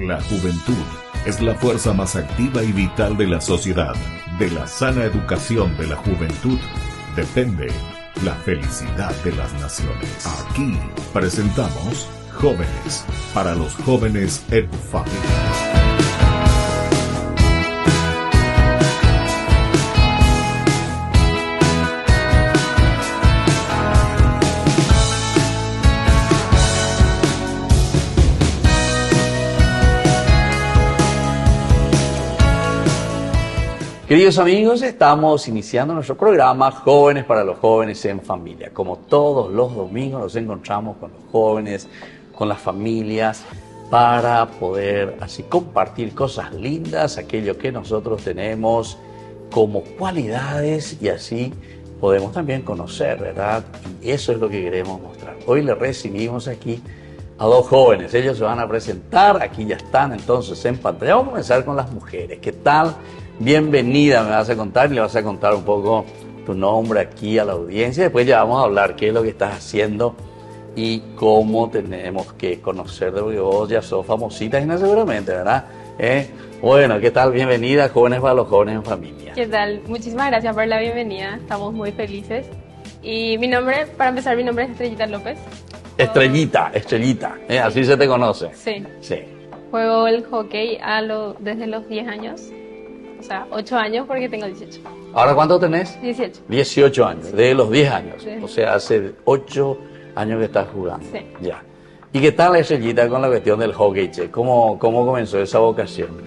La juventud es la fuerza más activa y vital de la sociedad. De la sana educación de la juventud depende la felicidad de las naciones. Aquí presentamos Jóvenes para los jóvenes en familia. Queridos amigos, estamos iniciando nuestro programa Jóvenes para los jóvenes en familia. Como todos los domingos nos encontramos con los jóvenes, con las familias, para poder así compartir cosas lindas, aquello que nosotros tenemos como cualidades y así podemos también conocer, ¿verdad? Y eso es lo que queremos mostrar. Hoy le recibimos aquí a dos jóvenes, ellos se van a presentar, aquí ya están entonces en pantalla. Vamos a comenzar con las mujeres. ¿Qué tal? Bienvenida, me vas a contar y le vas a contar un poco tu nombre aquí a la audiencia. Después ya vamos a hablar qué es lo que estás haciendo y cómo tenemos que conocerte, porque vos ya sos famosita, Gina, seguramente, ¿verdad? Bueno, ¿qué tal? Bienvenida, Jóvenes para los jóvenes en familia. ¿Qué tal? Muchísimas gracias por la bienvenida, estamos muy felices. Y mi nombre, para empezar, mi nombre es Estrellita López. Estrellita, así se te conoce. Sí. Sí. Juego el hockey desde los 10 años. O sea, 8 años porque tengo 18. ¿Ahora cuánto tenés? 18. 18 años, de los 10 años. Sí. O sea, hace 8 años que estás jugando. Sí. Ya. ¿Y qué tal, Estrellita, con la cuestión del hockey, che? ¿Cómo comenzó esa vocación?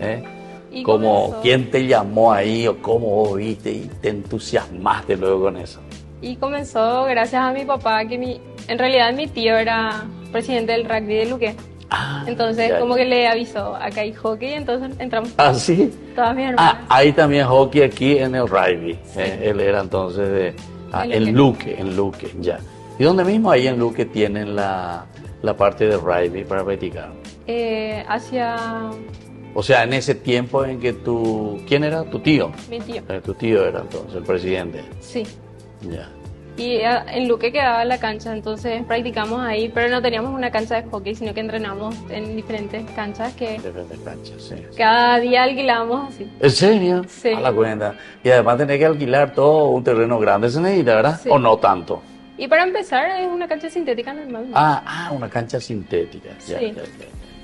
¿Quién te llamó ahí o cómo vos viste y te entusiasmaste luego con eso? Y comenzó gracias a mi papá, que en realidad mi tío era presidente del rugby de Luque. Entonces, como que le avisó, acá hay hockey, entonces entramos. ¿Ah, sí? Todas mis hermanas. Hay también hockey aquí en el rugby. Sí. Él era entonces en Luque, ya. ¿Y dónde mismo ahí en Luque tienen la parte de rugby para practicar? O sea, en ese tiempo en que ¿quién era? ¿Tu tío? Mi tío. Tu tío era entonces el presidente. Sí. Ya. Y en Luque quedaba la cancha, entonces practicamos ahí, pero no teníamos una cancha de hockey, sino que entrenamos en diferentes canchas Diferentes canchas, sí. Cada día alquilábamos así. ¿En serio? Sí. A la cuenta. Y además tenés que alquilar todo un terreno grande, ¿se necesita, verdad? Sí. ¿O no tanto? Y para empezar es una cancha sintética normal. Una cancha sintética. Ya, sí. Ya.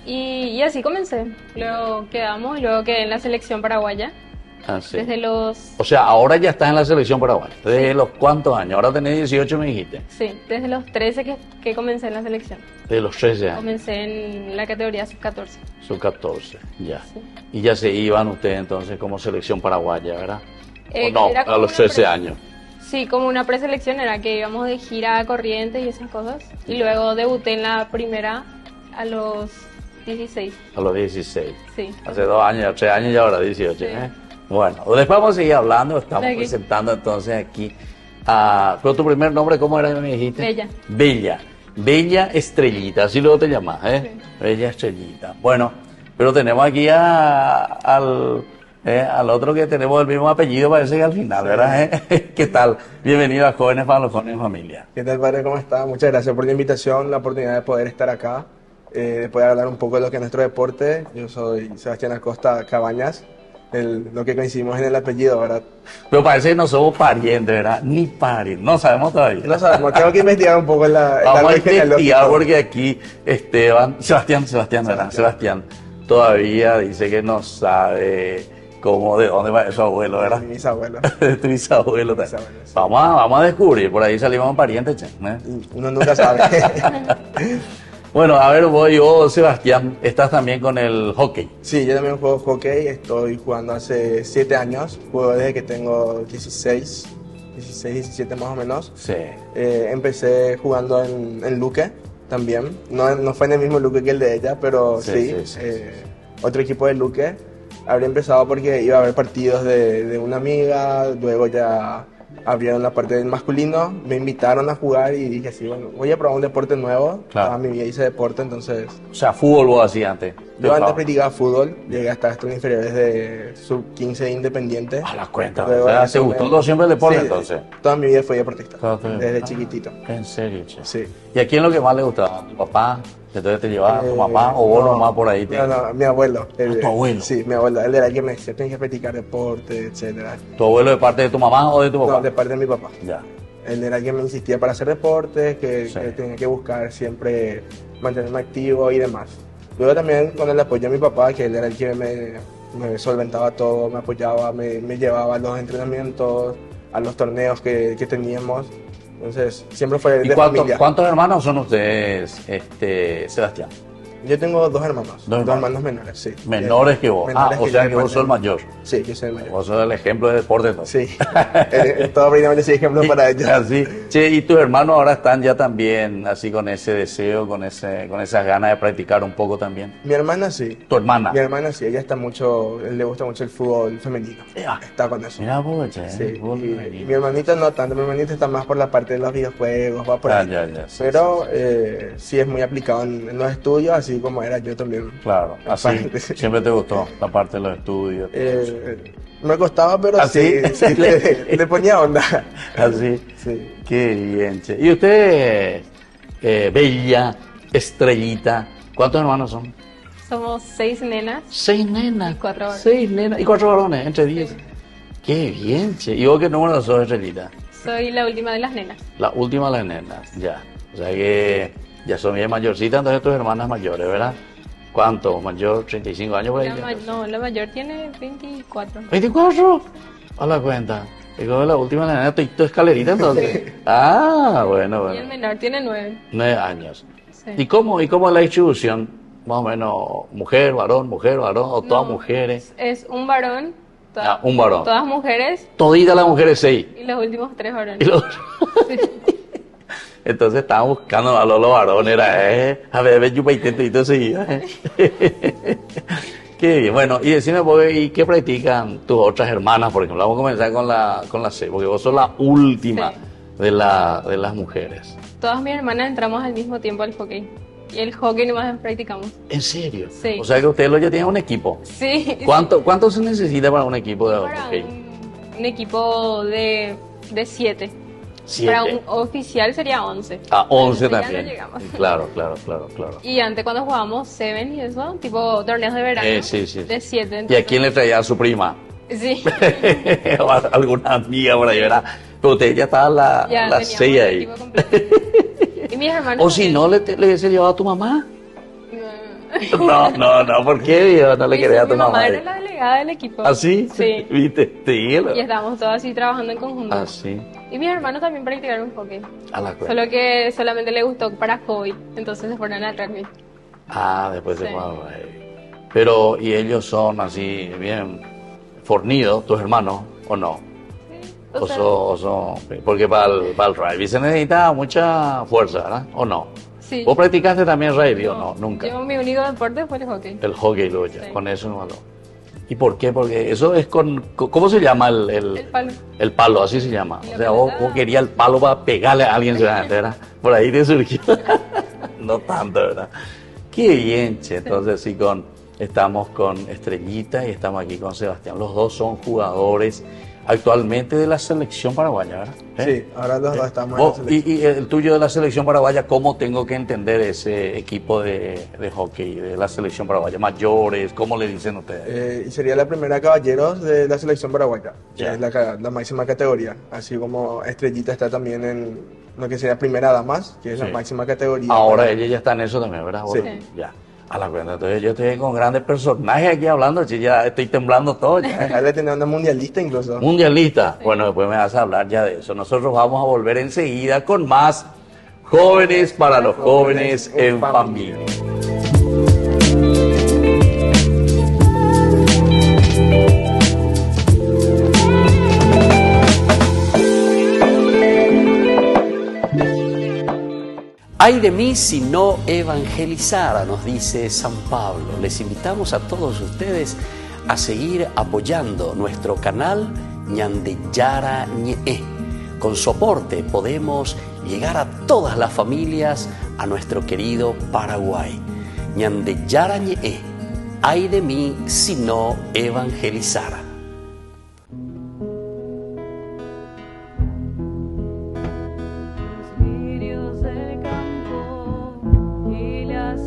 Y así comencé. Luego quedé en la selección paraguaya. Sí. Desde los... O sea, ahora ya estás en la selección paraguaya. ¿Desde los cuántos años? Ahora tenés 18, me dijiste. Sí, desde los 13 que comencé en la selección. Desde los 13 años. Comencé en la categoría sub-14. Sub-14, ya. Sí. Y ya se iban ustedes entonces como selección paraguaya, ¿verdad? ¿O no? A los 13 años. Sí, como una preselección era que íbamos de gira a Corrientes y esas cosas. Y luego debuté en la primera a los 16. A los 16. Sí. Hace 2 años, 3 años y ahora 18, sí. Bueno, después vamos a seguir hablando, estamos presentando entonces aquí ¿pero tu primer nombre cómo era, me dijiste? Bella Estrellita, así luego te llamás, Sí. Bella Estrellita. Bueno, pero tenemos aquí al otro que tenemos el mismo apellido, parece que al final, ¿verdad? ¿Qué tal? Bienvenido a Jóvenes para los Jóvenes en Familia. ¿Qué tal, padre? ¿Cómo está? Muchas gracias por la invitación, la oportunidad de poder estar acá, de poder hablar un poco de lo que es nuestro deporte. Yo soy Sebastián Acosta Cabañas. Lo que coincidimos en el apellido, ¿verdad? Pero parece que no somos parientes, ¿verdad? Ni parientes, no sabemos todavía. No sabemos, tengo que investigar un poco Vamos a investigar porque aquí Sebastián todavía dice que no sabe de dónde va su abuelo, ¿verdad? De mi bisabuelo. De tu bisabuelo. Sí. Vamos a descubrir, por ahí salimos parientes, che. Uno nunca sabe. Bueno, a ver, vos, Sebastián, estás también con el hockey. Sí, yo también juego hockey, estoy jugando hace 7 años, juego desde que tengo 16, 17 más o menos. Sí. Empecé jugando en Luque también, no fue en el mismo Luque que el de ella, pero sí. Otro equipo de Luque. Habría empezado porque iba a haber partidos de una amiga, luego ya abrieron la parte del masculino, me invitaron a jugar y dije así, bueno, voy a probar un deporte nuevo. Claro. Toda mi vida hice deporte, entonces... O sea, fútbol vos hacías antes. Yo antes practicaba fútbol, llegué hasta estos inferiores de sub-15 Independiente. A la cuenta, Luego, o sea, ¿te gustó siempre el deporte, sí, entonces? Toda mi vida fui deportista, Toda tu vida. desde chiquitito. ¿En serio, che? Sí. ¿Y a quién es lo que más le gustaba? ¿Tu papá? Entonces te llevaba a tu mamá o vos nomás por ahí. No, mi abuelo. ¿Tu abuelo? Sí, mi abuelo. Él era el que me decía, tienes que practicar deporte, etcétera. ¿Tu abuelo de parte de tu mamá o de tu papá? No, de parte de mi papá. Ya. Él era el que me insistía para hacer deporte, que tenía que buscar siempre mantenerme activo y demás. Luego también con el apoyo de mi papá, que él era el que me solventaba todo, me apoyaba, me llevaba a los entrenamientos, a los torneos que teníamos. Entonces, siempre fue de familia. ¿Cuántos hermanos son ustedes, Sebastián? Yo tengo dos hermanos hermanos menores, sí. Menores que vos. O sea que vos sos el mayor. Sí, yo soy el mayor. Vos sos el ejemplo de deporte, ¿no? Sí, todo brindamente soy ejemplo para ellos. Así. Che, ¿y tus hermanos ahora están ya también así con ese deseo, con esas ganas de practicar un poco también? Mi hermana sí. ¿Tu hermana? Mi hermana sí, ella le gusta mucho el fútbol femenino. Está con eso. Mira vos, che. Sí. Mi hermanita no tanto, mi hermanita está más por la parte de los videojuegos, va por ahí. Pero sí es muy aplicado en los estudios, así como era yo también. Claro, así. Siempre te gustó la parte de los estudios. Me costaba, pero sí le ponía onda. Así. Sí. Qué bien, che. ¿Y usted, Bella, Estrellita, cuántos hermanos son? Somos 6 nenas. 6 nenas. Y 4 varones. 6 nenas y 4 varones, entre 10. Qué bien, che. ¿Y vos qué número sos, Estrellita? Soy la última de las nenas. La última de las nenas, ya. O sea que ya son bien mayorcitas, entonces tus hermanas mayores, ¿verdad? ¿Cuánto? ¿Mayor? ¿35 años por ahí? No, la mayor tiene 24. ¿24? A la cuenta. Y como la última de la nena, tu escalerita entonces. Bueno. Y el menor tiene 9. 9 años. Sí. ¿Y cómo es la distribución? Más o menos, mujer, varón, o todas mujeres. Es un varón. Un varón. Todas mujeres. Toditas las mujeres 6. Y los últimos 3 varones. Sí. Entonces estaban buscando a los varones, a ver, yo intento seguido. Qué bien. Bueno, y decime, ¿y qué practican tus otras hermanas? Por ejemplo, vamos a comenzar con la C, porque vos sos la última de las mujeres. Todas mis hermanas entramos al mismo tiempo al hockey. Y el hockey nomás practicamos. ¿En serio? Sí. O sea que ustedes ya tienen un equipo. Sí. ¿Cuánto se necesita para un equipo de hockey? Un equipo de 7. Para un oficial sería 11. 11 también. Ya no llegamos. Claro. Y antes cuando jugábamos 7 y eso, tipo torneos de verano, sí. de 7. ¿Y a quién le traía a su prima? Sí. O alguna amiga por ahí, ¿verdad? Pero usted ya estaba la 6 ahí. Y mis hermanos. O si no, le hubiese llevado a tu mamá. No, ¿por qué no le quería a tu mamá? Mi mamá era la delegada del equipo. ¿Ah, sí? Sí. ¿Viste? Sí. Y estábamos todos así trabajando en conjunto. Ah, sí. Y mis hermanos también practicaron hockey. A la cuenta. Solo que solamente le gustó para hobby. Entonces se fueron al rugby. Después se fueron al rugby. Pero, ¿y ellos son así bien fornidos, tus hermanos, o no? Sí. Porque para el rugby se necesita mucha fuerza, ¿verdad? ¿O no? Sí. ¿Vos practicaste también rugby o no? Nunca. Yo, mi único deporte fue el hockey. El hockey, luego ya, Sí. con eso no. ¿Y por qué? Porque eso es ¿cómo se llama El palo. El palo, así se llama. Y O la sea, vos pelota. querías el palo para pegarle a alguien, ¿verdad? Por ahí te surgió. No tanto, ¿verdad? Qué bien, che. Entonces sí, estamos con Estrellita y estamos aquí con Sebastián. Los dos son jugadores actualmente de la selección paraguaya, ¿verdad? Sí, ahora los dos estamos en la selección. Y el tuyo de la selección paraguaya, ¿cómo tengo que entender ese equipo de hockey de la selección paraguaya? ¿Mayores? ¿Cómo le dicen ustedes? Y sería la primera caballeros de la selección paraguaya, que Ya. es la máxima categoría. Así como Estrellita está también en lo que sería primera damas, que es la Sí. máxima categoría. Ahora ella ya está en eso también, ¿verdad? Sí. Ya. A la cuenta. Entonces yo estoy con grandes personajes aquí hablando, che, ya estoy temblando todo. Ya. Acá le tenía una mundialista incluso. Mundialista. Bueno, después me vas a hablar ya de eso. Nosotros vamos a volver enseguida con más Jóvenes para los Jóvenes en Familia. Ay de mí si no evangelizara, nos dice San Pablo. Les invitamos a todos ustedes a seguir apoyando nuestro canal Ñandeyara Ñe'e. Con su aporte podemos llegar a todas las familias a nuestro querido Paraguay. Ñandeyara Ñe'e. Ay de mí si no evangelizara. Lirios del campo y las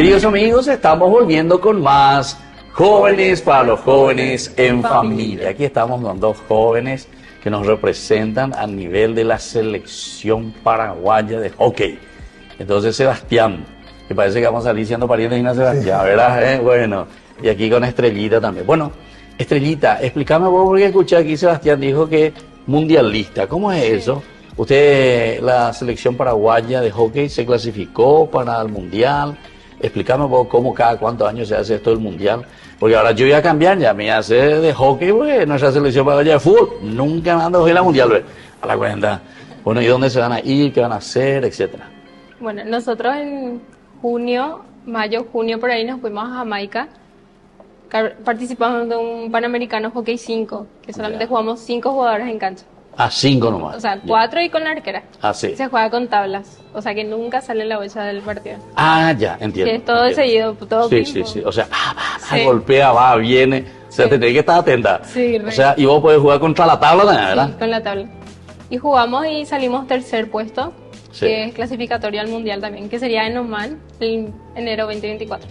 Queridos amigos, estamos volviendo con más Jóvenes para los Jóvenes en Familia. Aquí estamos con dos jóvenes que nos representan a nivel de la selección paraguaya de hockey. Entonces, Sebastián, que parece que vamos a salir siendo parientes de Ina Sebastián, ¿verdad? Bueno, y aquí con Estrellita también. Bueno, Estrellita, explícame vos, porque escuché aquí Sebastián dijo que mundialista. ¿Cómo es eso? Usted, la selección paraguaya de hockey, se clasificó para el mundial. Explícame vos cómo cada cuántos años se hace esto del mundial. Porque ahora yo voy a cambiar, ya me voy a hacer de hockey, porque nuestra selección paraguaya de fútbol nunca me han dado la mundial, ¿ve? A la cuenta. Bueno, ¿y dónde se van a ir? ¿Qué van a hacer? Etcétera. Bueno, nosotros en mayo, junio, por ahí nos fuimos a Jamaica. Participamos de un Panamericano Hockey 5, que solamente jugamos 5 jugadores en cancha. Ah, 5 nomás. O sea, 4 y con la arquera. Ah, sí. Se juega con tablas. O sea, que nunca sale la bolsa del partido. Ah, ya, entiendo. Que es todo seguido, todo sí, tiempo. sí. O sea, golpea, va, viene. O sea, tenés que estar atenta. Sí, o sea, y vos podés jugar contra la tabla también, ¿verdad? Sí, con la tabla. Y jugamos y salimos tercer puesto, sí, que es clasificatorio al Mundial también, que sería en Oman, en enero 2024.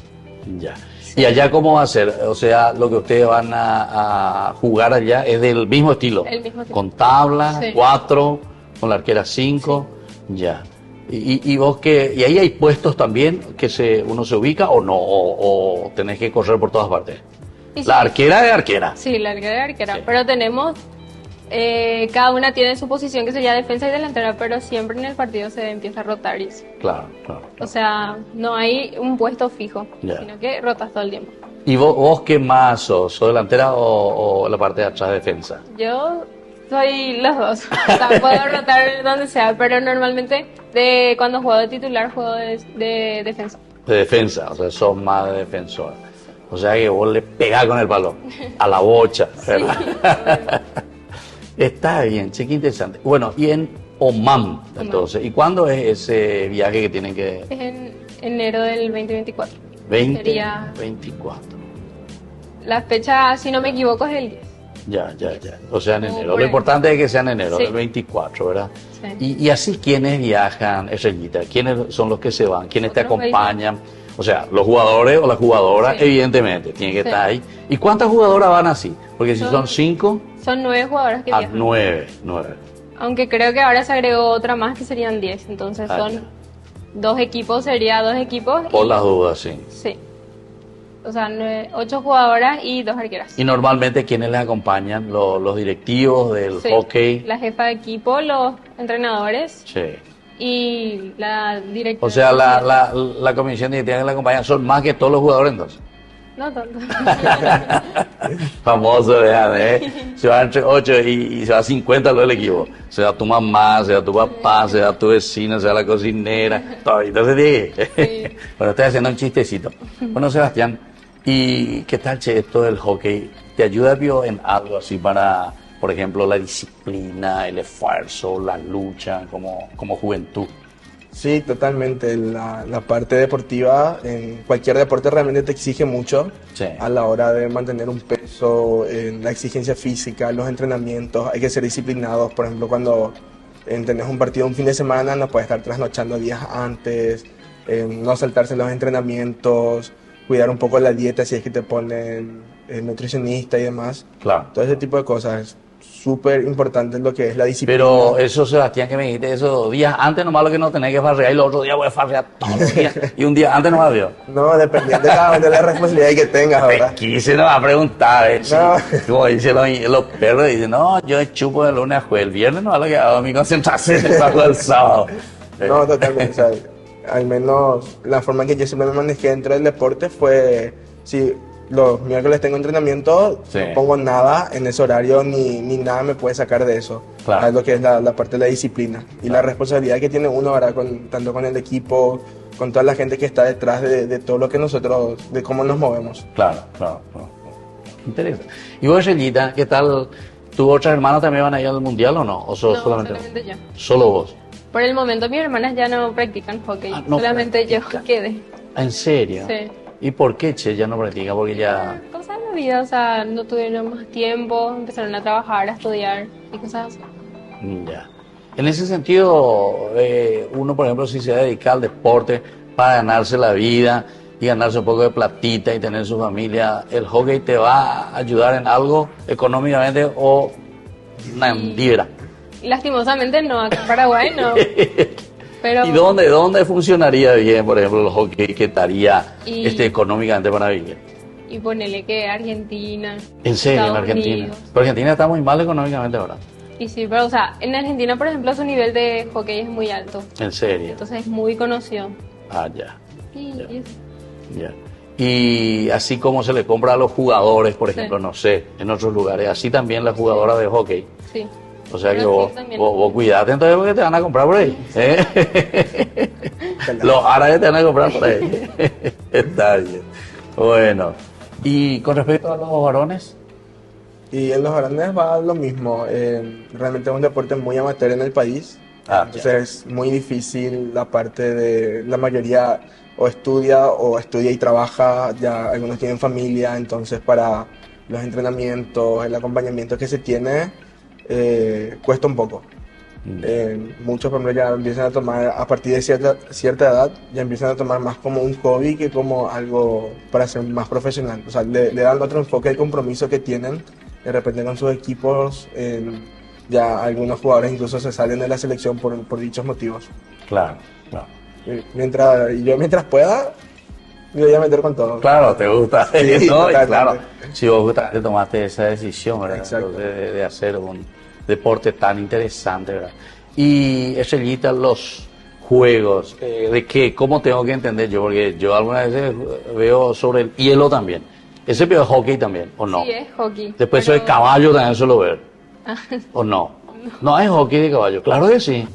Ya. ¿Y allá cómo va a ser? O sea, lo que ustedes van a jugar allá es del mismo estilo. El mismo estilo. Con tabla, sí, 4, con la arquera 5, sí, ya. ¿Y vos qué? ¿Y ahí hay puestos también que uno se ubica o no? ¿O tenés que correr por todas partes? Sí, la arquera es arquera. Sí, la arquera es arquera. Sí. Pero tenemos, cada una tiene su posición que sería defensa y delantera, pero siempre en el partido se empieza a rotar y eso. Claro. O sea, no hay un puesto fijo, ya, sino que rotas todo el tiempo. ¿Y vos qué más sos? ¿Sos delantera o la parte de atrás defensa? Yo soy los dos. O sea, puedo rotar donde sea, pero normalmente cuando juego de titular juego de defensa. De defensa, o sea, sos más de defensor. O sea que vos le pegás con el balón, a la bocha, ¿verdad? Sí. Está bien, che, qué interesante. Bueno, y en Oman, entonces, ¿y cuándo es ese viaje que tienen que...? Es en enero del 2024. 2024. La fecha, si no me equivoco, es el 10. Ya. O sea, en enero. Lo importante es que sea en enero, sí, del 24, ¿verdad? Sí. Y así, ¿quiénes viajan, Estrellita? ¿Quiénes son los que se van? ¿Quiénes te acompañan? O sea, los jugadores o las jugadoras, sí, evidentemente, tienen que estar ahí. ¿Y cuántas jugadoras van así? Porque si son 5... Son 9 jugadoras que viajan. 9. Aunque creo que ahora se agregó otra más que serían 10. Entonces son 2 equipos, sería 2 equipos. Por las dudas, sí. Sí. O sea, 8 jugadoras y 2 arqueras. ¿Y normalmente quiénes les acompañan? ¿Los directivos del hockey? La jefa de equipo, los entrenadores. Sí. Y la directora. O sea, la comisión directiva que la acompaña son más que todos los jugadores, entonces. No tanto. Famoso, ¿eh? Se va entre 8 y se va 50 lo del equipo. Se va tu mamá, se va tu papá, se va tu vecino, se va la cocinera. Todo. Entonces dije, sí. Bueno, estoy haciendo un chistecito. Bueno, Sebastián, ¿y qué tal, che, esto del hockey? ¿Te ayuda, Pio, en algo así para, por ejemplo, la disciplina, el esfuerzo, la lucha como juventud? Sí, totalmente. La parte deportiva en cualquier deporte realmente te exige mucho, sí, a la hora de mantener un peso, en la exigencia física, los entrenamientos. Hay que ser disciplinados. Por ejemplo, cuando tenés un partido un fin de semana, no puedes estar trasnochando días antes, no saltarse los entrenamientos, cuidar un poco la dieta si es que te ponen nutricionista y demás. Claro. Todo ese tipo de cosas. Súper importante lo que es la disciplina. Pero eso, Sebastián, que me dijiste, esos días antes nomás lo que no tenés que farrear y los otros días voy a farrear todos los días. Y un día antes nomás, vio. No, dependiendo de la responsabilidad que tengas, ¿verdad? Quise no va a preguntar, no. Como dicen los perros, dicen, no, yo chupo de lunes a jueves, el viernes no es lo que hago mi concentración el sábado. No, totalmente, o sea, al menos la forma que yo siempre me manejé dentro del deporte fue, sí, los miércoles tengo entrenamiento, sí, no pongo nada en ese horario, ni nada me puede sacar de eso. Claro. Es lo que es la parte de la disciplina y claro, la responsabilidad que tiene uno ahora, tanto con el equipo, con toda la gente que está detrás de todo lo que nosotros, de cómo nos movemos. Claro. Interesante. Y vos, Estrellita, ¿qué tal? ¿Tus otras hermanas también van a ir al mundial o no? ¿O solamente yo? ¿Solo vos? Por el momento mis hermanas ya no practican hockey, solamente practican. Yo quedé. ¿En serio? Sí. ¿Y por qué, che, ya no practica? Porque ya... Cosas de la vida, o sea, no tuvieron más tiempo, empezaron a trabajar, a estudiar y cosas así. Ya. En ese sentido, uno, por ejemplo, si se dedica al deporte para ganarse la vida, y ganarse un poco de platita y tener su familia, ¿el hockey te va a ayudar en algo económicamente o libra? Lastimosamente no, acá en Paraguay no. Pero, ¿Y dónde funcionaría bien, por ejemplo, el hockey que estaría económicamente para vivir? Y ponele que Argentina. ¿En serio, en Estados Argentina? Unidos. Pero Argentina está muy mal económicamente ahora. Y sí, pero o sea, en Argentina, por ejemplo, su nivel de hockey es muy alto. ¿En serio? Entonces es muy conocido. Ah, ya. Y eso. Ya. Y así como se le compra a los jugadores, por ejemplo, Sí. no sé, en otros lugares, así también las jugadoras de hockey. Sí. O sea que Pero vos, sí, también. vos cuidate entonces porque te van a comprar por ahí. ¿Eh? Los árabes te van a comprar por ahí. Está bien. Bueno, y con respecto a los varones, Y en los varones va lo mismo. Realmente es un deporte muy amateur en el país. Entonces es muy difícil la parte de la mayoría o estudia y trabaja, ya algunos tienen familia, entonces para los entrenamientos, el acompañamiento que se tiene, cuesta un poco. Muchos, por ejemplo, ya empiezan a tomar, a partir de cierta edad, ya empiezan a tomar más como un hobby que como algo para ser más profesional. O sea, le dan otro enfoque al compromiso que tienen de repente con sus equipos. Ya algunos jugadores incluso se salen de la selección por dichos motivos. claro, claro. Mientras pueda, me voy a meter con todo. Claro, te gusta. Sí, ¿No? Y totalmente. claro, si vos justamente tomaste esa decisión, ¿verdad? Exacto. Entonces, de hacer un deporte tan interesante, ¿verdad? Y Estrellita, los juegos, ¿de qué? ¿Cómo tengo que entender yo? Porque yo algunas veces veo sobre el hielo también. ¿Ese es hockey también, o no? Sí, es hockey. Después pero- eso de caballo también suelo ver, ¿o no? No hay hockey de caballo, claro que sí.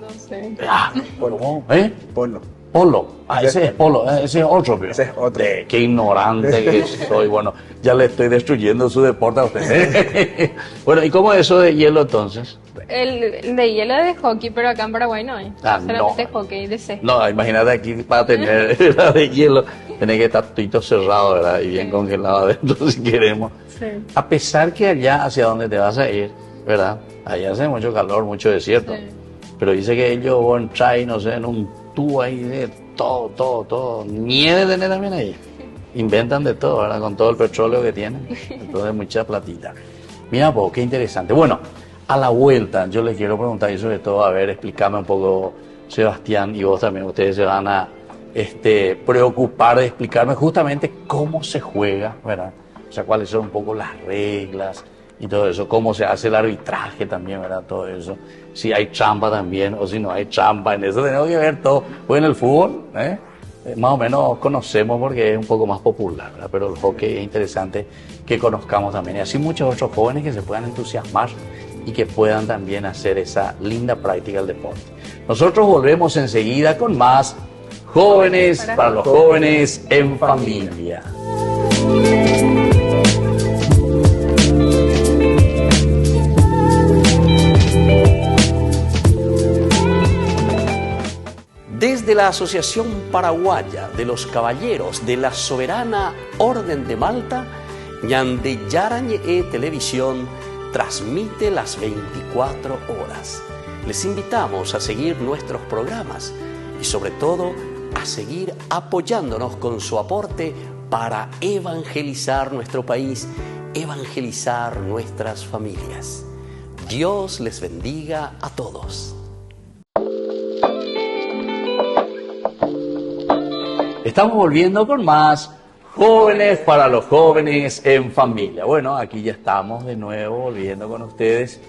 No sé. Ah, ¿cómo? ¿Eh? Polo. Polo. Ah, ese es polo, ese es otro, pero. Ese es otro. Qué ignorante que soy. Bueno, ya le estoy destruyendo su deporte a usted. Bueno, ¿y cómo es eso de hielo entonces? El de hielo es de hockey, pero acá en Paraguay no hay. Ah, Solamente no. hockey de césped. No, imagínate aquí para tener la de hielo, tenés que estar todo cerrado, ¿verdad? Y bien Sí. congelado adentro si queremos. Sí. A pesar que allá hacia donde te vas a ir, ¿verdad? Allá hace mucho calor, mucho desierto. Sí. Pero dice que ellos van a traer, no sé, en un tubo ahí de todo. Nieve tener también ahí. Inventan de todo, ¿verdad? Con todo el petróleo que tienen. Entonces, mucha platita. Mira, pues, qué interesante. Bueno, a la vuelta, yo les quiero preguntar y sobre todo, a ver, explícame un poco, Sebastián, y vos también, ustedes se van a preocupar de explicarme justamente cómo se juega, ¿verdad? O sea, cuáles son un poco las reglas y todo eso, cómo se hace el arbitraje también, ¿verdad? Todo eso, si hay trampa también o si no hay trampa, en eso tenemos que ver todo. Pues en el fútbol, más o menos conocemos porque es un poco más popular, ¿verdad? Pero el hockey es interesante que conozcamos también. Y así muchos otros jóvenes que se puedan entusiasmar y que puedan también hacer esa linda práctica del deporte. Nosotros volvemos enseguida con más Jóvenes para los Jóvenes en Familia. Desde la Asociación Paraguaya de los Caballeros de la Soberana Orden de Malta, Ñande Yarañe Televisión transmite las 24 horas. Les invitamos a seguir nuestros programas y sobre todo a seguir apoyándonos con su aporte para evangelizar nuestro país, evangelizar nuestras familias. Dios les bendiga a todos. Estamos volviendo con más Jóvenes para los Jóvenes en Familia. Bueno, aquí ya estamos de nuevo volviendo con ustedes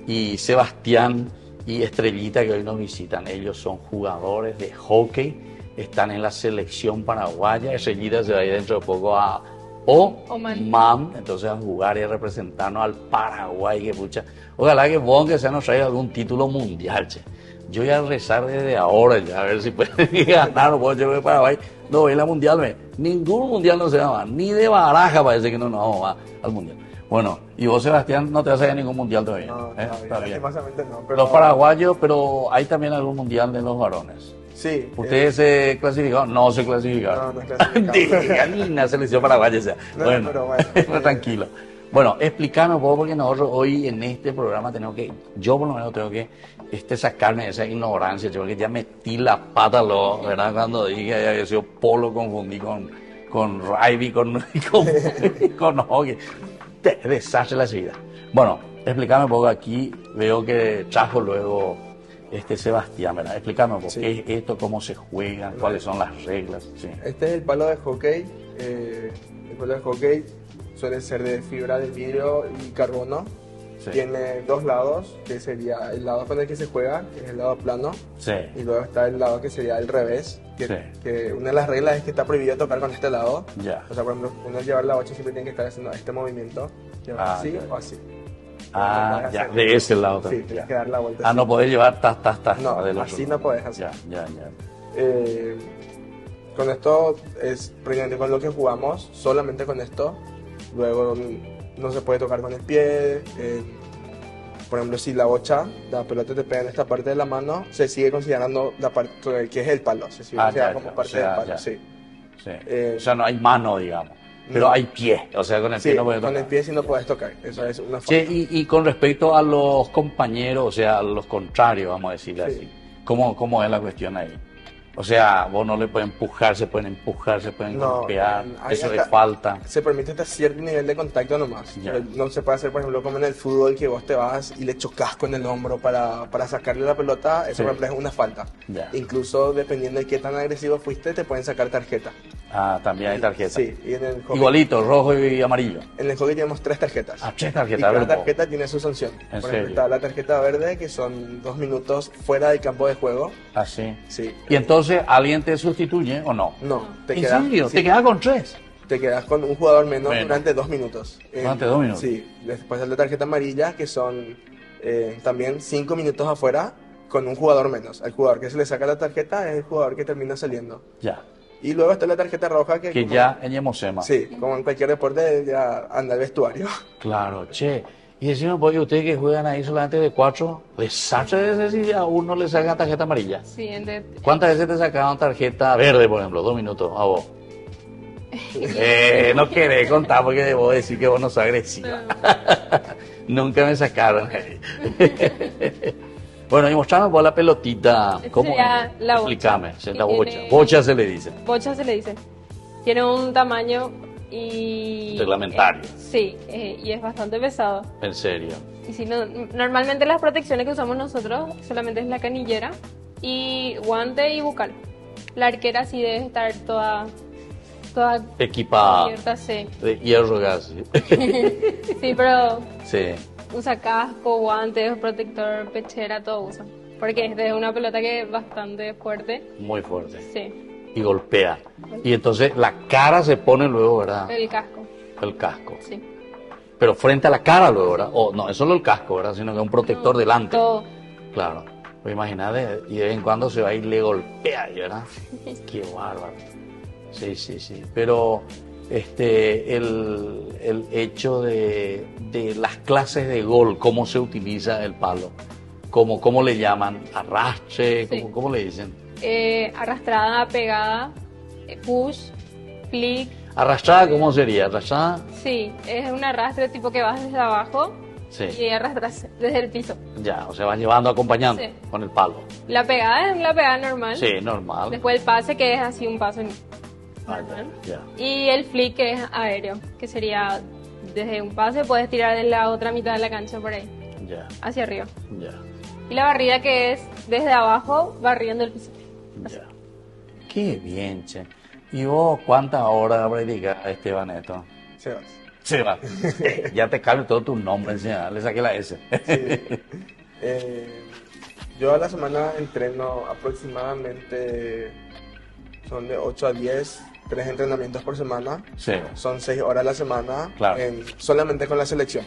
y Sebastián y Estrellita que hoy nos visitan. Ellos son jugadores de hockey, están en la selección paraguaya. Estrellita se va a ir dentro de poco a Oman, entonces a jugar y a representarnos al Paraguay. Que pucha, ojalá que vos que se nos traiga algún título mundial, che. Yo voy a rezar desde ahora ya, a ver si pueden ganar o puedo llevar a Paraguay. No voy a la mundial, ningún mundial no se va, ni de baraja parece que no nos vamos al mundial. Bueno, y vos, Sebastián, no te vas a ir a ningún mundial todavía. No, Está bien. lastimosamente no. Pero... Los paraguayos, pero hay también algún mundial de los varones. Sí. ¿Ustedes se clasificaron? No se clasificaron. No, no clasificamos. Diga, ni una selección paraguaya sea. No, Bueno, pero bueno. tranquilo. Bueno, explícame un poco porque nosotros hoy en este programa tenemos que, yo por lo menos tengo que sacarme de esa ignorancia, yo que ya metí la pata, ¿verdad? Cuando dije que había sido polo, confundí con rugby, con hockey. Desastre la seguida. Bueno, explícame un poco aquí, veo que trajo luego Sebastián, ¿verdad? Explícame un poco, ¿qué es esto? ¿Cómo se juega? ¿Cuáles son las reglas? Sí. Este es el palo de hockey. El palo de hockey suele ser de fibra de vidrio y carbono. Sí. Tiene dos lados, que sería el lado con el que se juega, que es el lado plano. Sí. Y luego está el lado que sería el revés, que una de las reglas es que está prohibido tocar con este lado. Ya. O sea, por ejemplo, uno al llevar la bocha siempre tiene que estar haciendo este movimiento, así o así. Ya, de ese lado también. Sí, tienes que dar la vuelta. No podés llevar No, así no podés hacer. Ya. Con esto es prácticamente con lo que jugamos, solamente con esto. Luego no se puede tocar con el pie. Por ejemplo, si la bocha, la pelota te pega en esta parte de la mano, se sigue considerando la parte que es el palo. Se sigue considerando como parte del palo, sí. O sea, no hay mano, digamos. Pero hay pie, o sea, con el pie no puedes tocar. Con el pie sí no puedes tocar, eso es una falta. Y con respecto a los compañeros, o sea, a los contrarios, vamos a decirle así, ¿cómo es la cuestión ahí? O sea, vos no le puedes empujar, se pueden golpear, eso es falta. Se permite hasta cierto nivel de contacto nomás. No se puede hacer, por ejemplo, como en el fútbol, que vos te vas y le chocas con el hombro para sacarle la pelota, eso por ejemplo es una falta. Incluso dependiendo de qué tan agresivo fuiste, te pueden sacar tarjeta. También hay tarjetas. Sí, y en el hockey, igualito, rojo y amarillo. En el hockey tenemos 3 tarjetas. 3 tarjetas. Y cada tarjeta tiene su sanción. Por ejemplo, está la tarjeta verde, que son 2 minutos fuera del campo de juego. Sí. Sí. Y entonces, ¿alguien te sustituye o no? No. ¿En serio? ¿Te quedas con 3? Te quedas con un jugador menos durante 2 minutos. ¿Durante 2 minutos? Sí. Después de la tarjeta amarilla, que son también 5 minutos afuera, con un jugador menos. Al jugador que se le saca la tarjeta es el jugador que termina saliendo. Ya. Y luego está la tarjeta roja que ya en Yemosema. Sí, como en cualquier deporte ya anda el vestuario. Claro, che. Y decimos, porque ustedes que juegan ahí solamente de 4, desastre de ese si a uno le sacan tarjeta amarilla. Sí, ¿Cuántas veces te sacaron tarjeta verde, por ejemplo? 2 minutos, a vos. No querés contar porque debo decir que vos no sos agresiva. No. Nunca me sacaron. Bueno, y mostrame por la pelotita. ¿Cómo es? La explícame, la bocha. Bocha se le dice. Bocha se le dice. Tiene un tamaño y... reglamentario. Sí, y es bastante pesado. ¿En serio? Y si no, normalmente las protecciones que usamos nosotros solamente es la canillera y guante y bucal. La arquera sí debe estar toda equipada. Abierta, sí. De hierro gas. Sí, pero... Sí. Usa casco, guantes, protector, pechera, todo usa. Porque es de una pelota que es bastante fuerte. Muy fuerte. Sí. Y golpea. Y entonces la cara se pone luego, ¿verdad? El casco. El casco. Sí. Pero frente a la cara luego, ¿verdad? O no, es solo el casco, ¿verdad? Sino que es un protector delante. Todo. Claro. Pues imagínate, y de vez en cuando se va y le golpea, ¿verdad? Qué bárbaro. Sí. Pero... el hecho de las clases de gol, cómo se utiliza el palo, cómo le llaman, arrastre, sí. ¿Cómo le dicen? Arrastrada, pegada, push, flick. ¿Arrastrada cómo sería? ¿Arrastrada? Sí, es un arrastre tipo que vas desde abajo y arrastras desde el piso. Ya, o sea, vas llevando acompañando con el palo. La pegada es la pegada normal. Sí, normal. Después el pase, que es así un paso ya. Y el flick, que es aéreo, que sería desde un pase puedes tirar de la otra mitad de la cancha por ahí, hacia arriba. Ya. Y la barrida, que es desde abajo barriendo el piso. Ya. Qué bien, che. ¿Y vos cuántas horas practicas, Estebaneto? Sebas. Ya te cambio todo tu nombre, le saqué la S. Sí. Yo a la semana entreno aproximadamente, son de 8 a 10, 3 entrenamientos por semana. Sí. Son 6 horas a la semana, claro. Solamente con la selección.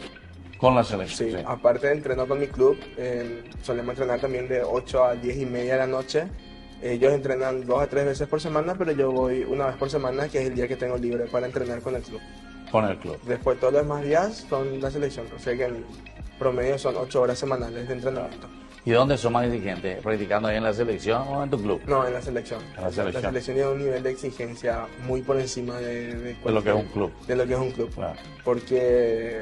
Con la selección. Sí. Aparte entreno con mi club, solemos entrenar también de 8 a 10 y media de la noche. Ellos entrenan 2 a 3 veces por semana, pero yo voy una vez por semana, que es el día que tengo libre para entrenar con el club. Con el club. Después todos los demás días son la selección, o sea que en promedio son 8 horas semanales de entrenamiento. ¿Y dónde son más exigentes? ¿Practicando ahí en la selección o en tu club? No, en la selección. En la selección. La selección tiene un nivel de exigencia muy por encima de lo que es un club. De lo que es un club. Claro. Porque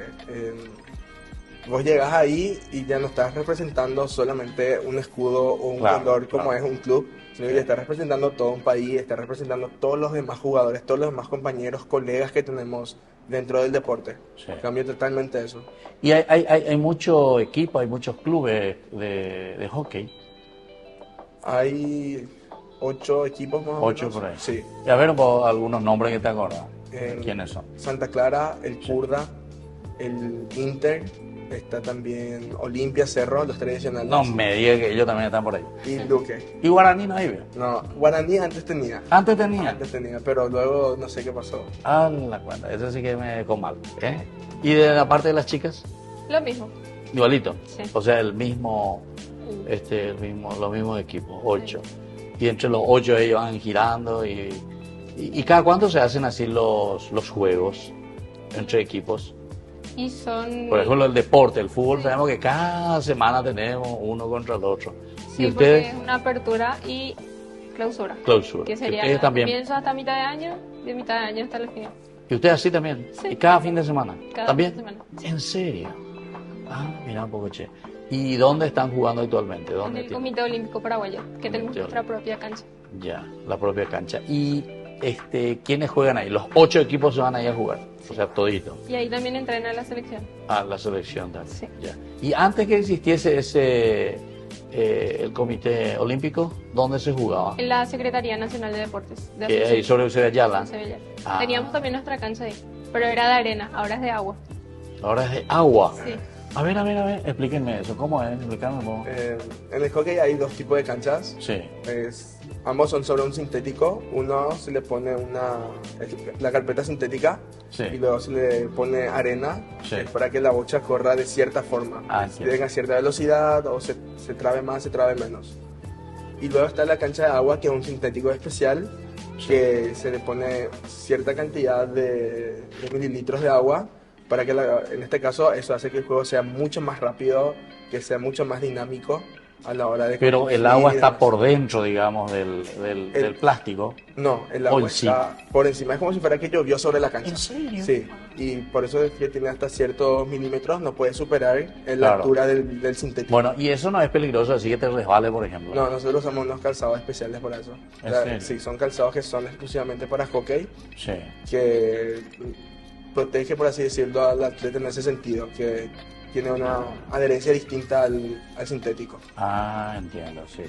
vos llegas ahí y ya no estás representando solamente un escudo o un color como es un club, sino que ya estás representando todo un país, estás representando todos los demás jugadores, todos los demás compañeros, colegas que tenemos dentro del deporte. Sí. Cambia totalmente eso. Y hay muchos equipos, hay muchos clubes de hockey. Hay 8 equipos más o 8 menos. por ahí. Sí. Y a ver algunos nombres que te acuerdas. ¿Quiénes son? Santa Clara, el Curda, el Inter, está también Olimpia, Cerro, los tradicionales. No me digas que ellos también están por ahí. Y Luque. ¿Y Guaraní no hay? ¿Ve? No, Guaraní antes tenía. ¿Antes tenía? Antes tenía, pero luego no sé qué pasó. Ah, la cuenta, eso sí que me dejó mal. ¿Y de la parte de las chicas? Lo mismo. Igualito. Sí. O sea, los mismos equipos, 8. Y entre los 8 ellos van girando y cada cuánto se hacen así los juegos entre equipos. Y son... Por ejemplo, el deporte, el fútbol, sabemos que cada semana tenemos uno contra el otro. Sí, ¿Y ustedes? porque es una apertura y clausura. Clausura. Que sería ¿Ustedes también? comienzo hasta mitad de año, de mitad de año hasta el final. ¿Y ustedes así también? Sí. ¿Y cada fin de semana? Cada ¿También? fin de semana. ¿En serio? Ah, mira un poco, che. ¿Y dónde están jugando actualmente? En ¿Dónde el tienen? Comité Olímpico Paraguayo, que tenemos Comité nuestra propia cancha. Ya, la propia cancha. ¿Y quiénes juegan ahí? Los 8 equipos se van ahí a jugar, o sea, todito. Y ahí también entrena la selección. Ah, la selección también. Sí. Ya. Y antes que existiese el Comité Olímpico, ¿dónde se jugaba? En la Secretaría Nacional de Deportes. De Ahí Asunción. sobre Eusebio Ayala. En Sevilla. Ah. Teníamos también nuestra cancha ahí, pero era de arena, ahora es de agua. Ahora es de agua. Sí. A ver, explíquenme eso. ¿Cómo es? Explícame cómo. En el hockey hay 2 tipos de canchas. Sí. Ambos son sobre un sintético. Uno se le pone la carpeta sintética Sí. y luego se le pone arena Sí. para que la bocha corra de cierta forma. Ah, Que entiendo. tenga cierta velocidad o se trabe más, se trabe menos. Y luego está la cancha de agua, que es un sintético especial, que se le pone cierta cantidad de mililitros de agua para que en este caso eso hace que el juego sea mucho más rápido, que sea mucho más dinámico a la hora de Pero el conducir agua y está demás. por dentro, digamos, del plástico. No, el agua encima. está por encima. Es como si fuera que llovió sobre la cancha. ¿En serio? Sí. Y por eso es que tiene hasta ciertos milímetros, no puede superar la Claro. altura del sintético. Bueno, y eso no es peligroso, así que te resbale, por ejemplo. No, nosotros usamos unos calzados especiales para eso. ¿En serio? Sí, son calzados que son exclusivamente para hockey, Sí. que protege, por así decirlo, al atleta en ese sentido, que tiene una adherencia distinta al sintético. Ah, entiendo, sí.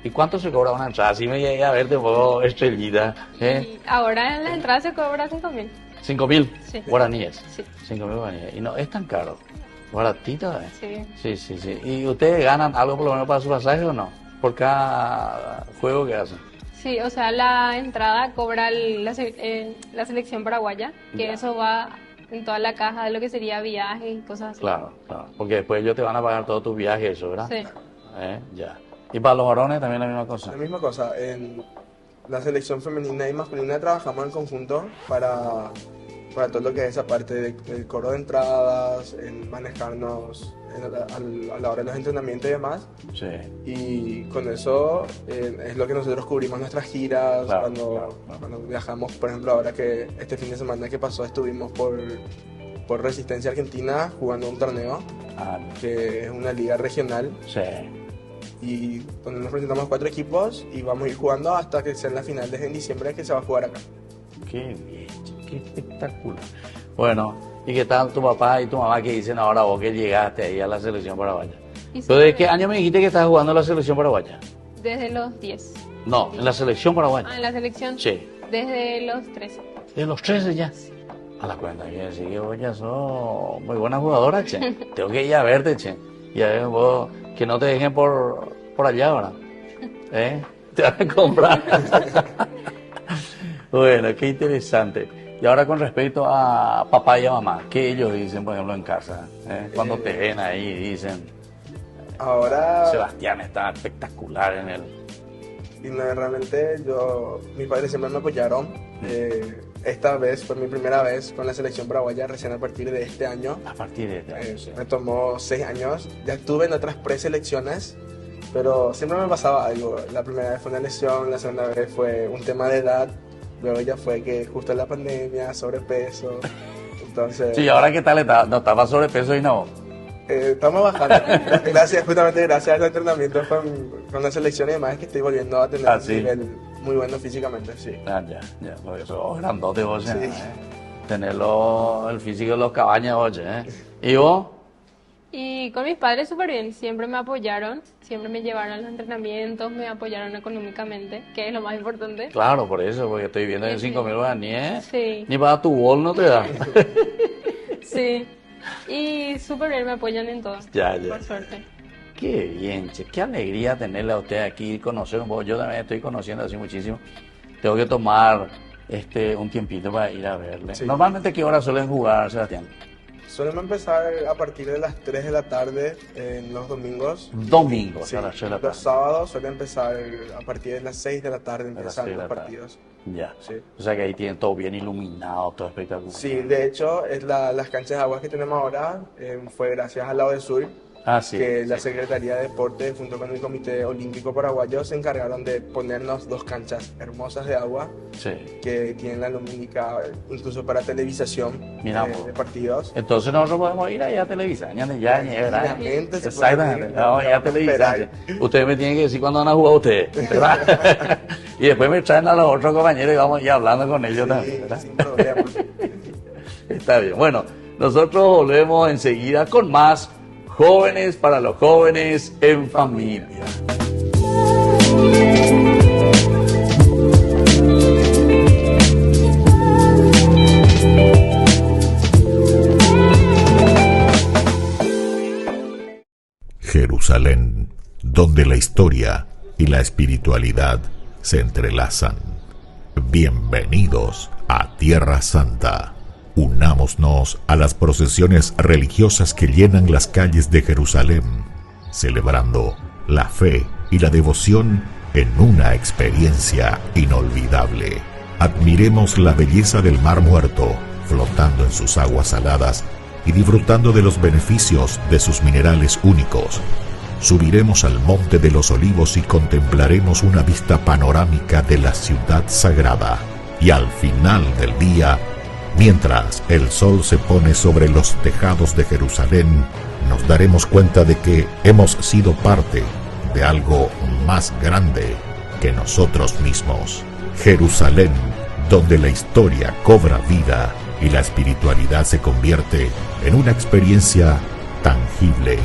¿Y cuánto se cobra una entrada? Así me llegué a verte un poco estrellita. Y ahora en las entradas se cobra 5.000. 5.000 Sí. guaraníes. Sí. 5.000 guaraníes. Y no es tan caro. Baratito, ¿eh? Sí. Sí. ¿Y ustedes ganan algo por lo menos para su pasaje o no? Por cada juego que hacen. Sí, o sea, la entrada cobra la selección paraguaya, que Ya. eso va en toda la caja de lo que sería viajes y cosas así. Claro. Porque después ellos te van a pagar todos tus viajes, eso, ¿verdad? Sí. Ya. ¿Y para los varones también la misma cosa? La misma cosa, en la selección femenina y masculina trabajamos en conjunto para todo lo que es esa parte del coro de entradas, en manejarnos a la hora de los entrenamientos y demás. Sí. Y con eso es lo que nosotros cubrimos nuestras giras, Claro, cuando viajamos, por ejemplo, ahora que este fin de semana que pasó estuvimos por Resistencia Argentina jugando un torneo, Ah, que es una liga regional, sí. y donde nos presentamos 4 equipos y vamos a ir jugando hasta que sea en la final desde en diciembre, que se va a jugar acá. Qué bien, qué espectacular. Bueno, ¿y qué tal tu papá y tu mamá que dicen ahora vos que llegaste ahí a la selección paraguaya? Y ¿Pero de sí, qué año me dijiste que estabas jugando en la selección paraguaya? Desde los 10. No, en la selección paraguaya. En la selección. Sí. Desde los 13. De los 13 ya. A la cuenta, quiere decir que vos ya sos muy buena jugadora, che. Tengo que ir a verte, che. Y a ver vos, que no te dejen por allá ahora. Te van a comprar. Bueno, qué interesante. Y ahora con respecto a papá y a mamá, ¿qué ellos dicen, por ejemplo, en casa? Cuando te ven ahí, dicen, Ahora, Sebastián está espectacular en el... y no, realmente mis padres siempre me apoyaron. esta vez fue mi primera vez con la selección paraguaya recién a partir de este año. A partir de este año, sí. Me tomó 6 años. Ya estuve en otras preselecciones, pero siempre me pasaba algo. La primera vez fue una lesión, la segunda vez fue un tema de edad, luego ya fue que justo la pandemia, sobrepeso. Entonces... Sí, ahora qué tal no estaba sobrepeso y no. Estamos bajando. Justamente gracias al entrenamiento con la selección y demás, es que estoy volviendo a tener un nivel muy bueno físicamente, sí. Ya, porque sos grandote vos, sí. Tenerlo, el físico de los cabañas, oye, ¿Y vos? Y con mis padres súper bien, siempre me apoyaron, siempre me llevaron a los entrenamientos, me apoyaron económicamente, que es lo más importante. Claro, por eso, porque estoy viendo en 5.000 guaraníes, sí. Ni para tu bol no te da. Sí, y súper bien, me apoyan en todo, por suerte. Qué bien, che, qué alegría tenerle a usted aquí, conocer un poco. Yo también estoy conociendo así muchísimo. Tengo que tomar un tiempito para ir a verle. Sí. Normalmente, ¿qué hora suelen jugar, Sebastián? Solemos empezar a partir de las 3 de la tarde en los domingos. Domingos, sí, a las 3 de la tarde. Los sábados suelen empezar a partir de las 6 de la tarde, empiezan los partidos. Ya, sí. O sea que ahí tienen todo bien iluminado, todo espectacular. Sí, de hecho, las canchas de aguas que tenemos ahora fue gracias al lado del sur. Que la Secretaría de Deportes junto con el Comité Olímpico Paraguayo se encargaron de ponernos 2 canchas hermosas de agua que tienen la lumínica incluso para televisación de partidos. Entonces nosotros podemos ir allá a televisar, Exactamente. Vamos allá a televisar. Ustedes me tienen que decir cuándo van a jugar ustedes, ¿verdad? Y después me traen a los otros compañeros y vamos a ir hablando con ellos también, ¿verdad? Sin problema. Está bien, bueno, nosotros volvemos enseguida con más Jóvenes para los jóvenes en familia. Jerusalén, donde la historia y la espiritualidad se entrelazan. Bienvenidos a Tierra Santa. Unámonos a las procesiones religiosas que llenan las calles de Jerusalén, celebrando la fe y la devoción en una experiencia inolvidable. Admiremos la belleza del Mar Muerto, flotando en sus aguas saladas y disfrutando de los beneficios de sus minerales únicos. Subiremos al Monte de los Olivos y contemplaremos una vista panorámica de la ciudad sagrada. Y al final del día, mientras el sol se pone sobre los tejados de Jerusalén, nos daremos cuenta de que hemos sido parte de algo más grande que nosotros mismos. Jerusalén, donde la historia cobra vida y la espiritualidad se convierte en una experiencia tangible.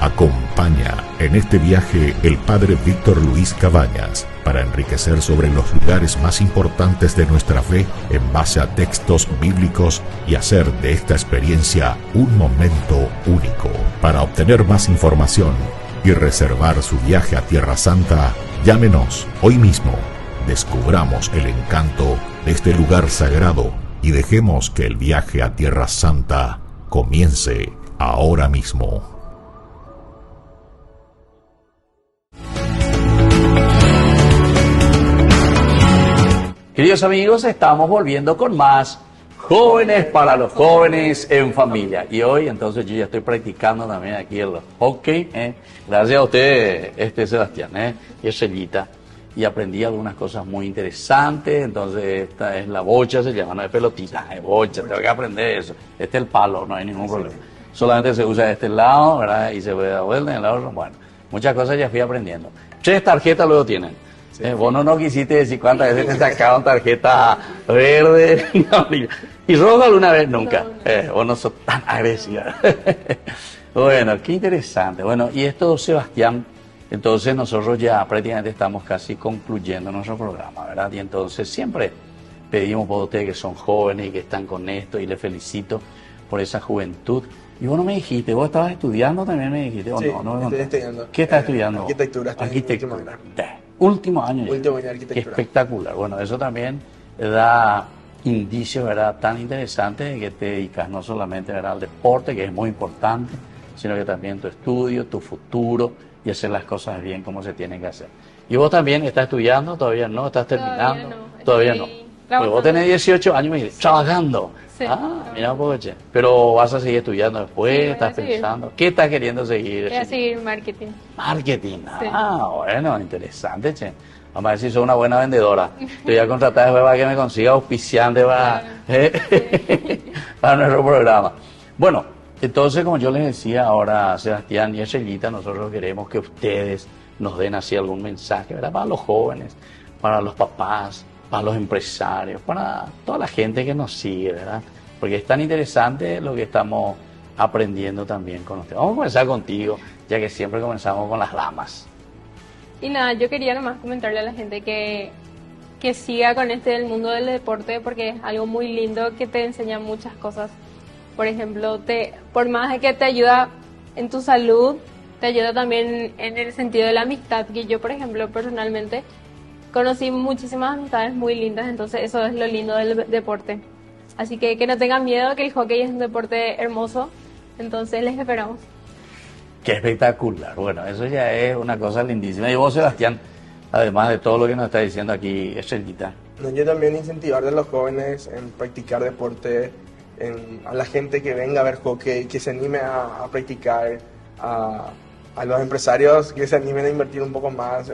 Acompaña en este viaje el padre Víctor Luis Cabañas para enriquecer sobre los lugares más importantes de nuestra fe en base a textos bíblicos y hacer de esta experiencia un momento único. Para obtener más información y reservar su viaje a Tierra Santa, llámenos hoy mismo. Descubramos el encanto de este lugar sagrado y dejemos que el viaje a Tierra Santa comience ahora mismo. Queridos amigos, estamos volviendo con más Jóvenes para los jóvenes en familia. Y hoy entonces yo ya estoy practicando también aquí el hockey. Gracias a usted, Sebastián, y Estrellita. Y aprendí algunas cosas muy interesantes. Entonces esta es la bocha, se llama, no es pelotita, es bocha, tengo que aprender eso. Este es el palo, no hay ningún problema. Solamente se usa de este lado, ¿verdad? Y se puede dar vuelta en el otro. Bueno, muchas cosas ya fui aprendiendo. 3 tarjetas luego tienen. Vos no quisiste decir cuántas veces te sacaron tarjeta verde y roja alguna vez, nunca. Vos no sos tan agresiva. Bueno, qué interesante. Bueno, y esto, Sebastián, entonces nosotros ya prácticamente estamos casi concluyendo nuestro programa, ¿verdad? Y entonces siempre pedimos por ustedes que son jóvenes y que están con esto, y les felicito por esa juventud. Y vos no me dijiste, vos estabas estudiando también, me dijiste, ¿o sí, no? Estoy estudiando. ¿Qué estás estudiando? Arquitectura. Último año. Último año de arquitectura. Qué espectacular. Bueno, eso también da indicios, ¿verdad?, tan interesantes de que te dedicas no solamente, ¿verdad?, al deporte, que es muy importante, sino que también tu estudio, tu futuro y hacer las cosas bien como se tienen que hacer. ¿Y vos también estás estudiando? ¿Todavía no? ¿Estás terminando? Todavía no. Porque vos tenés 18 años y me dijiste, trabajando. Sí. Mira un poco, che. Pero vas a seguir estudiando después, Sí, voy a estás seguir. pensando. ¿Qué estás queriendo seguir? Voy a seguir marketing. Marketing. Sí. Bueno, interesante, che. Vamos a ver si soy una buena vendedora. Te voy a contratar después para que me consiga auspiciante para nuestro programa. Bueno, entonces, como yo les decía ahora, Sebastián y Estrellita, nosotros queremos que ustedes nos den así algún mensaje, ¿verdad? Para los jóvenes, para los papás, para los empresarios, para toda la gente que nos sigue, ¿verdad? Porque es tan interesante lo que estamos aprendiendo también con ustedes. Vamos a comenzar contigo, ya que siempre comenzamos con las damas. Y nada, yo quería nomás comentarle a la gente que siga con del mundo del deporte, porque es algo muy lindo que te enseña muchas cosas. Por ejemplo, por más de que te ayuda en tu salud, te ayuda también en el sentido de la amistad, que yo, por ejemplo, personalmente conocí muchísimas amistades muy lindas, entonces eso es lo lindo del deporte. Así que no tengan miedo, que el hockey es un deporte hermoso, entonces les esperamos. Qué espectacular. Bueno, eso ya es una cosa lindísima. Y vos, Sebastián, además de todo lo que nos está diciendo aquí, Estrellita. Yo también incentivar a los jóvenes en practicar deporte, a la gente que venga a ver hockey, que se anime a practicar, a los empresarios que se animen a invertir un poco más,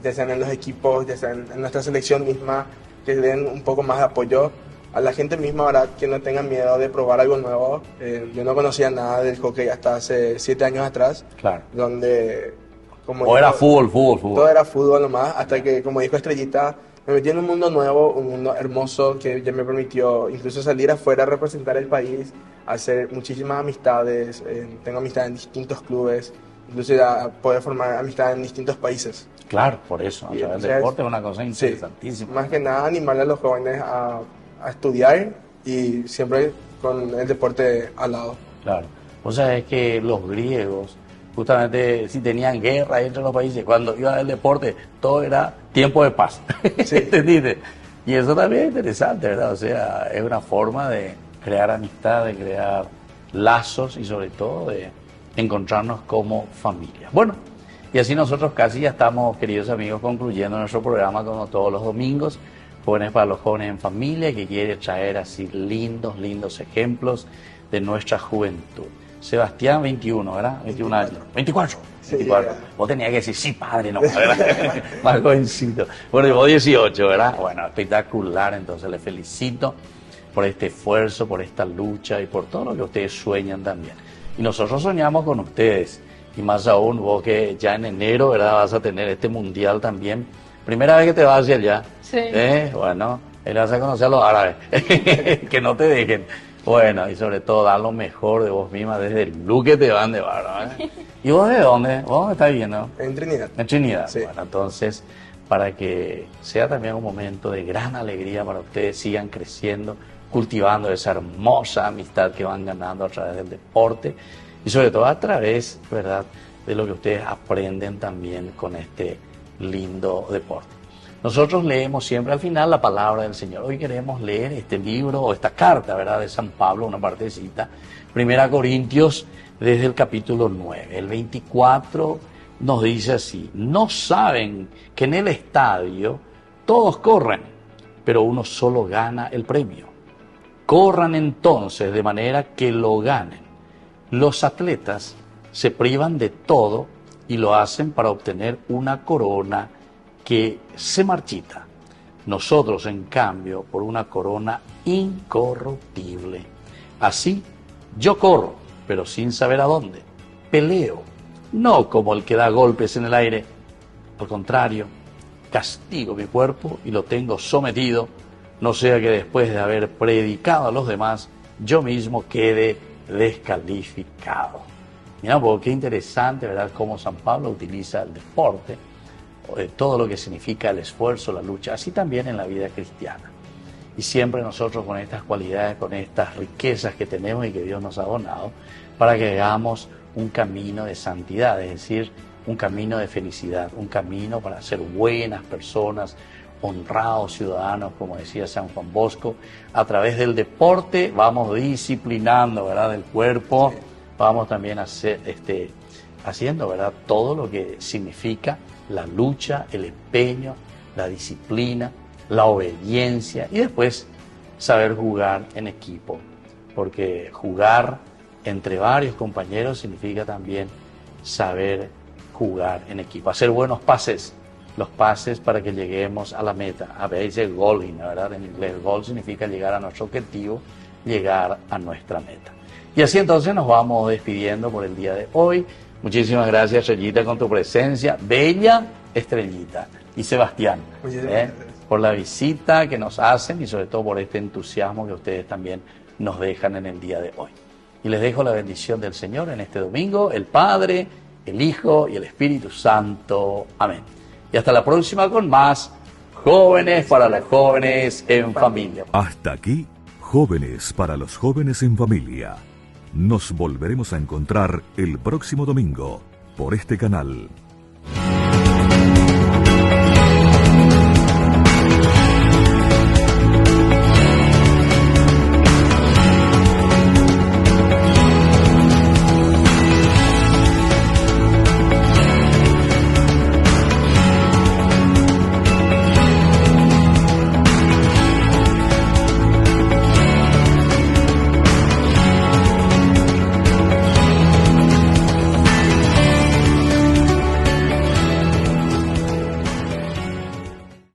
ya sean en los equipos, ya sean en nuestra selección misma, que den un poco más de apoyo. A la gente misma, ¿verdad? Que no tengan miedo de probar algo nuevo. Yo no conocía nada del hockey hasta hace 7 años atrás. Claro. Donde... Era fútbol. Todo era fútbol nomás, hasta que, como dijo Estrellita, me metí en un mundo nuevo, un mundo hermoso que ya me permitió incluso salir afuera a representar el país, hacer muchísimas amistades. Tengo amistades en distintos clubes, incluso ya poder formar amistades en distintos países. Claro, por eso. O sea, el deporte es una cosa interesantísima. Sí, más que nada animarle a los jóvenes a estudiar y siempre con el deporte al lado. Claro. O sea, es que los griegos, justamente, si tenían guerra entre los países, cuando iba el deporte, todo era tiempo de paz. Sí. ¿Entendiste? Y eso también es interesante, ¿verdad? O sea, es una forma de crear amistad, de crear lazos y sobre todo de encontrarnos como familia. Bueno, y así nosotros casi ya estamos, queridos amigos, concluyendo nuestro programa como todos los domingos. Jóvenes para los jóvenes en familia, que quiere traer así lindos ejemplos de nuestra juventud. Sebastián, 21, ¿verdad? 21 años. 24. Sí, 24. Vos tenías que decir, sí, padre, no, ¿verdad? Más jovencito. Bueno, y vos 18, ¿verdad? Bueno, espectacular, entonces les felicito por este esfuerzo, por esta lucha y por todo lo que ustedes sueñan también. Y nosotros soñamos con ustedes, y más aún vos que ya en enero, ¿verdad? Vas a tener este mundial también. Primera vez que te vas hacia allá. Sí. Bueno, le vas a conocer a los árabes, que no te dejen. Bueno, y sobre todo dar lo mejor de vos misma desde el look que te van de barba. ¿Y vos de dónde? ¿Vos dónde estás viviendo? En Trinidad. En Trinidad. Sí. Bueno, entonces, para que sea también un momento de gran alegría para ustedes, sigan creciendo, cultivando esa hermosa amistad que van ganando a través del deporte y sobre todo a través, ¿verdad?, de lo que ustedes aprenden también con este lindo deporte. Nosotros leemos siempre al final la palabra del Señor. Hoy queremos leer este libro o esta carta, ¿verdad?, de San Pablo, una partecita, 1 Corintios, desde el capítulo 9. El 24 nos dice así: no saben que en el estadio todos corren, pero uno solo gana el premio. Corran entonces de manera que lo ganen. Los atletas se privan de todo y lo hacen para obtener una corona que se marchita. Nosotros, en cambio, por una corona incorruptible. Así, yo corro, pero sin saber a dónde. Peleo, no como el que da golpes en el aire. Al contrario, castigo mi cuerpo y lo tengo sometido, no sea que después de haber predicado a los demás, yo mismo quede descalificado. Mira, porque qué interesante, ¿verdad?, cómo San Pablo utiliza el deporte, todo lo que significa el esfuerzo, la lucha, así también en la vida cristiana. Y siempre nosotros con estas cualidades, con estas riquezas que tenemos y que Dios nos ha donado, para que hagamos un camino de santidad, es decir, un camino de felicidad, un camino para ser buenas personas, honrados ciudadanos, como decía San Juan Bosco. A través del deporte vamos disciplinando, ¿verdad?, el cuerpo, vamos también haciendo, ¿verdad?, todo lo que significa la lucha, el empeño, la disciplina, la obediencia y después saber jugar en equipo, porque jugar entre varios compañeros significa también saber jugar en equipo, hacer buenos pases, los pases para que lleguemos a la meta. A veces goaling, ¿verdad? En inglés goal significa llegar a nuestro objetivo, llegar a nuestra meta. Y así entonces nos vamos despidiendo por el día de hoy. Muchísimas gracias, Estrellita, con tu presencia, bella Estrellita, y Sebastián, por la visita que nos hacen y sobre todo por este entusiasmo que ustedes también nos dejan en el día de hoy. Y les dejo la bendición del Señor en este domingo, el Padre, el Hijo y el Espíritu Santo. Amén. Y hasta la próxima con más Jóvenes para los Jóvenes en Familia. Hasta aquí, Jóvenes para los Jóvenes en Familia. Nos volveremos a encontrar el próximo domingo por este canal.